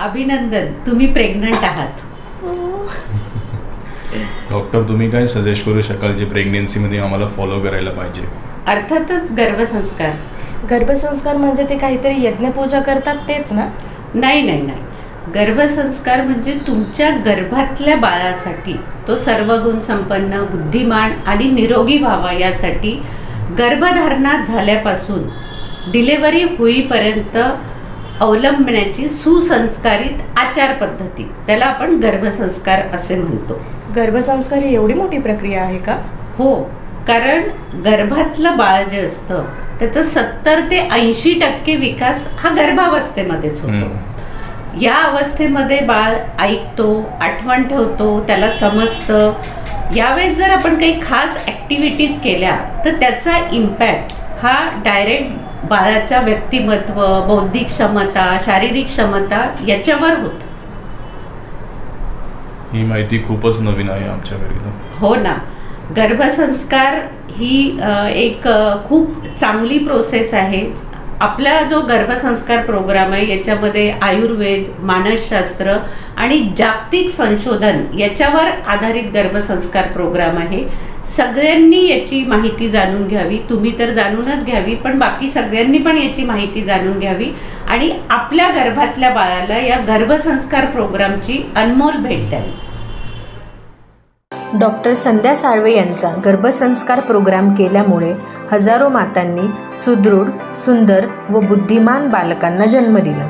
अभिनंदन, तुम्ही प्रेग्नंट आहात. डॉक्टर, तुम्ही काय सजेस्ट करू शकाल जे प्रेग्नेन्सीमध्ये आम्हाला फॉलो करायला पाहिजे? अर्थातच गर्भसंस्कार. गर्भसंस्कार म्हणजे ते काहीतरी यज्ञपूजा करतात तेच ना? नाही नाही नाही, गर्भसंस्कार म्हणजे तुमच्या गर्भातल्या बाळासाठी तो सर्वगुण संपन्न, बुद्धिमान आणि निरोगी व्हावा यासाठी गर्भधारणा झाल्यापासून डिलेवरी होईपर्यंत अवलंबण्याची सुसंस्कारित आचार पद्धती, त्याला आपण गर्भसंस्कार असे म्हणतो. गर्भसंस्कार ही एवढी मोठी प्रक्रिया आहे का? हो, कारण गर्भातलं बाळ जे असतं त्याचं 70 ते 80% विकास हा गर्भावस्थेमध्येच होतो. या अवस्थेमध्ये बाळ ऐकतो, आठवण ठेवतो, त्याला समजतं. यावेळेस जर आपण काही खास ॲक्टिव्हिटीज केल्या तर त्याचा इम्पॅक्ट हा डायरेक्ट बाळाच्या व्यक्तिमत्व, बौद्धिक क्षमता, शारीरिक क्षमता याच्यावर होतं. ही माहिती खूपच नवीन आहे आमच्याकरिता. हो ना, गर्भसंस्कार ही एक खूप चांगली प्रोसेस आहे. आपला जो गर्भसंस्कार प्रोग्राम आहे याच्यामध्ये आयुर्वेद, मानसशास्त्र आणि जागतिक संशोधन याच्यावर आधारित गर्भसंस्कार प्रोग्राम आहे. सगळ्यांनी याची माहिती जाणून घ्यावी. तुम्ही तर जाणूनच घ्यावी, पण बाकी सगळ्यांनी पण याची माहिती जाणून घ्यावी आणि आपल्या गर्भातल्या बाळाला या गर्भसंस्कार प्रोग्रामची अनमोल भेट द्यावी. डॉक्टर संध्या साळवे यांचा गर्भसंस्कार प्रोग्राम केल्यामुळे हजारो मातांनी सुदृढ, सुंदर व बुद्धिमान बालकांना जन्म दिला.